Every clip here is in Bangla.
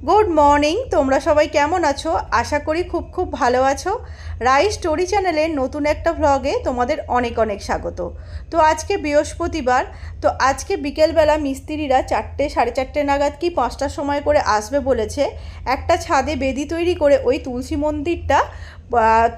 Good morning. তোমরা সবাই কেমন আছো? আশা করি খুব খুব ভালো আছো। রাই স্টোরি চ্যানেলের নতুন একটা ভ্লগে তোমাদের অনেক অনেক স্বাগত। তো আজকে বৃহস্পতিবার, তো আজকে বিকেলবেলা মিস্ত্রিরা 4টে সাড়ে 4টে নাগাদ কি 5টার সময় করে আসবে বলেছে। একটা ছাদে বেদি তৈরি করে ওই তুলসী মন্দিরটা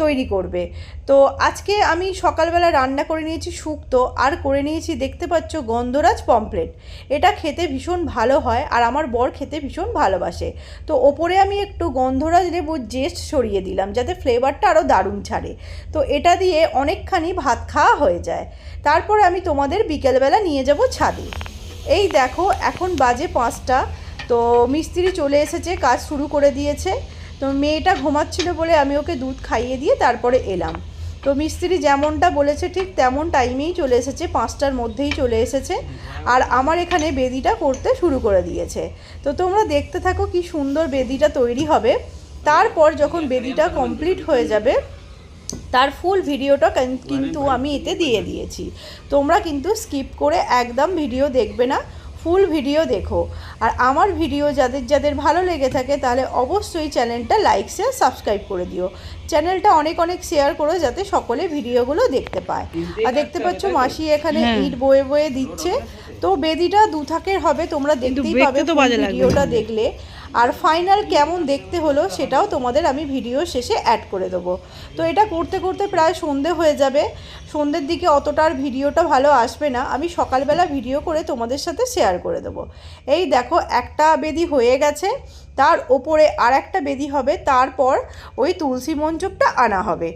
তৈরি করবে। তো আজকে আমি সকালবেলা রান্না করে নিয়েছি শুক্তো, আর করে নিয়েছি দেখতে পাচ্ছ গন্ধরাজ পমফ্রেট। এটা খেতে ভীষণ ভালো হয় আর আমার বর খেতে ভীষণ ভালোবাসে। তো ওপরে আমি একটু গন্ধরাজ লেবুর জেস্ট ছড়িয়ে দিলাম যাতে ফ্লেভারটা আরও দারুণ ছাড়ে। তো এটা দিয়ে অনেকখানি ভাত খাওয়া হয়ে যায়। তারপর আমি তোমাদের বিকেলবেলা নিয়ে যাব ছাদে। এই দেখো এখন বাজে 5টা। তো মিস্ত্রি চলে এসেছে, কাজ শুরু করে দিয়েছে। তো মেয়েটা ঘুমাচ্ছিল বলে আমি ওকে দুধ খাইয়ে দিয়ে তারপরে এলাম। তো মিস্ত্রি যেমনটা বলেছে ঠিক তেমন টাইমেই চলে এসেছে, 5টার মধ্যেই চলে এসেছে। আর আমার এখানে বেদিটা করতে শুরু করে দিয়েছে। তো তোমরা দেখতে থাকো কি সুন্দর বেদিটা তৈরি হবে। তারপর যখন বেদিটা কমপ্লিট হয়ে যাবে তার ফুল ভিডিওটা কিন্তু আমি এতে দিয়ে দিয়েছি। তোমরা কিন্তু স্কিপ করে একদম ভিডিও দেখবে না, ফুল ভিডিও দেখো। আর আমার ভিডিও যাদের যাদের ভালো লেগে থাকে তাহলে অবশ্যই চ্যানেলটা লাইক শেয়ার সাবস্ক্রাইব করে দিও। চ্যানেলটা অনেক অনেক শেয়ার করো যাতে সকলে ভিডিওগুলো দেখতে পায়। আর দেখতে পাচ্ছ মাসি এখানে ইট বয়ে বয়ে দিচ্ছে। তো বেদিটা দুথাকের হবে, তোমরা দেখতেই পাবে ভিডিওটা দেখলে। আর ফাইনাল কেমন দেখতে হলো সেটাও তোমাদের আমি ভিডিও শেষে অ্যাড করে দেবো। তো এটা করতে করতে প্রায় সন্ধে হয়ে যাবে। সন্ধ্যের দিকে অতটা আর ভিডিওটা ভালো আসবে না, আমি সকালবেলা ভিডিও করে তোমাদের সাথে শেয়ার করে দেবো। এই দেখো একটা বেদি হয়ে গেছে, তার ওপরে আর একটা বেদি হবে। তারপর ওই তুলসী মঞ্চপটা আনা হবে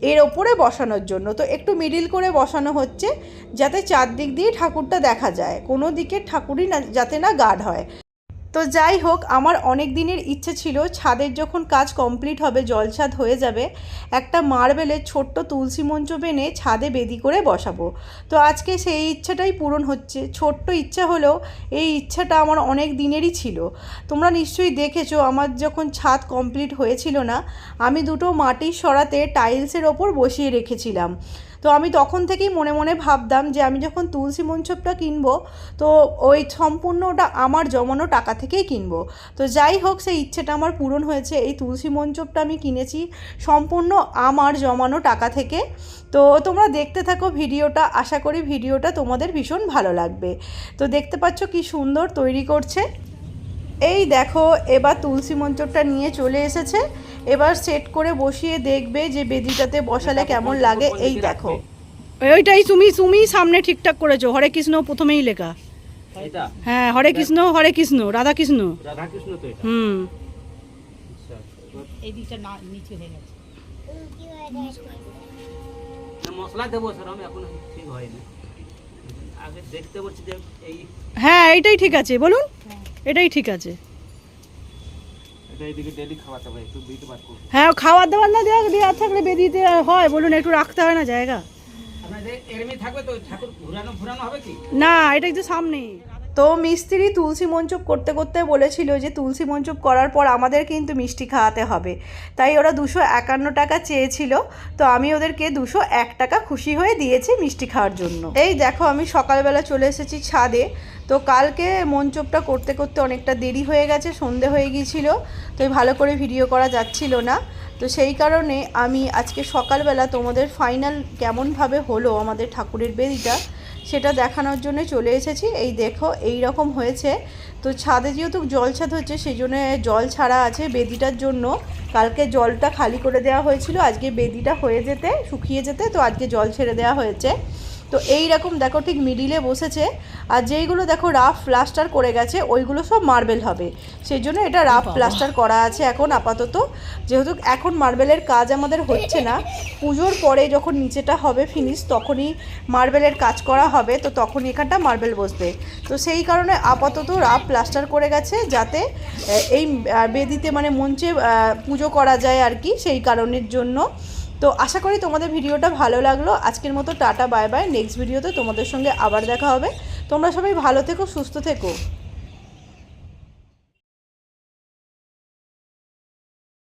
এর ওপরে বসানোর জন্য। তো একটু মিডিল করে বসানো হচ্ছে যাতে চারদিক দিয়ে ঠাকুরটা দেখা যায়, কোনো দিকের ঠাকুরই না যাতে না গাঢ় হয়। তো যাই হোক, আমার অনেক দিনের ইচ্ছে ছিল ছাদের যখন কাজ কমপ্লিট হবে, জলছাদ হয়ে যাবে, একটা মার্বেলের ছোট্ট তুলসী মঞ্চ এনে ছাদে বেদি করে বসাবো। তো আজকে সেই ইচ্ছাটাই পূরণ হচ্ছে। ছোট্ট ইচ্ছা হলেও এই ইচ্ছাটা আমার অনেক দিনেরই ছিল। তোমরা নিশ্চয়ই দেখেছো আমার যখন ছাদ কমপ্লিট হয়েছিল না, আমি দুটো মাটির সরাতে টাইলসের ওপর বসিয়ে রেখেছিলাম। তো আমি তখন থেকেই মনে মনে ভাবতাম যে আমি যখন তুলসী মঞ্চপটা কিনবো তো ওই সম্পূর্ণ ওটা আমার জমানো টাকা থেকেই কিনবো। তো যাই হোক, সেই ইচ্ছেটা আমার পূরণ হয়েছে। এই তুলসী মঞ্চপটা আমি কিনেছি সম্পূর্ণ আমার জমানো টাকা থেকে। তো তোমরা দেখতে থাকো ভিডিওটা, আশা করি ভিডিওটা তোমাদের ভীষণ ভালো লাগবে। তো দেখতে পাচ্ছ কি সুন্দর তৈরি করছে। এই দেখো এবার তুলসী মঞ্চপটা নিয়ে চলে এসেছে। এবার সেট করে বসিয়ে দেখবে যে বেদিটাতে বসালে কেমন লাগে। এই দেখো ওইটাই তুমি সামনে ঠিকঠাক করেছো। হরে কৃষ্ণ প্রথমেই লেখা। হ্যাঁ, হরে কৃষ্ণ রাধা কৃষ্ণ। তো এই দিকটা নিচে হয়ে গেছে। মশলা দেবো স্যার, আমি এখন ঠিক হয়নি, আগে দেখতে বলছি যে এই। হ্যাঁ এটাই ঠিক আছে, বলুন এটাই ঠিক আছে। হ্যাঁ, খাওয়ার দাবার না দেওয়া থাকলে বেদিতে হয় বলুন, একটু রাখতে হয় না জায়গা। না, এটা একটু সামনেই। তো মিস্ত্রি তুলসী মঞ্চপ করতে করতে বলেছিল যে তুলসী মঞ্চপ করার পর আমাদের কিন্তু মিষ্টি খাওয়াতে হবে। তাই ওরা 251 টাকা চেয়েছিল। তো আমি ওদেরকে 201 টাকা খুশি হয়ে দিয়েছি মিষ্টি খাওয়ার জন্য। এই দেখো আমি সকালবেলা চলে এসেছি ছাদে। তো কালকে মঞ্চপটা করতে করতে অনেকটা দেরি হয়ে গেছে, সন্ধে হয়ে গিয়েছিল। তো ভালো করে ভিডিও করা যাচ্ছিল না। তো সেই কারণে আমি আজকে সকালবেলা তোমাদের ফাইনাল কেমনভাবে হলো আমাদের ঠাকুরের বেদিটা সেটা দেখানোর জন্য চলে এসেছি। এই দেখো এই রকম হয়েছে। তো ছাদে যেহেতু জল ছাদ হচ্ছে সেই জন্য জল ছাড়া আছে বেদিটার জন্য। কালকে জলটা খালি করে দেওয়া হয়েছিল, আজকে বেদিটা হয়ে যেতে শুকিয়ে যেতে তো আজকে জল ছেড়ে দেওয়া হয়েছে। তো এই রকম দেখো ঠিক মিডিলে বসেছে। আর যেইগুলো দেখো রাফ প্লাস্টার করে গেছে ওইগুলো সব মার্বেল হবে, সেই জন্য এটা রাফ প্লাস্টার করা আছে এখন আপাতত। যেহেতু এখন মার্বেলের কাজ আমাদের হচ্ছে না, পুজোর পরে যখন নিচেটা হবে ফিনিশ তখনই মার্বেলের কাজ করা হবে। তো তখন এখানটা মার্বেল বসবে। তো সেই কারণে আপাতত রাফ প্লাস্টার করে গেছে যাতে এই বেদিতে মানে মঞ্চে পুজো করা যায় আর কি, সেই কারণের জন্য। তো আশা করি তোমাদের ভিডিওটা ভালো লাগলো। আজকের মতো টাটা বাই বাই। নেক্সট ভিডিওতে তোমাদের সঙ্গে আবার দেখা হবে। তোমরা সবাই ভালো থেকো, সুস্থ থেকো।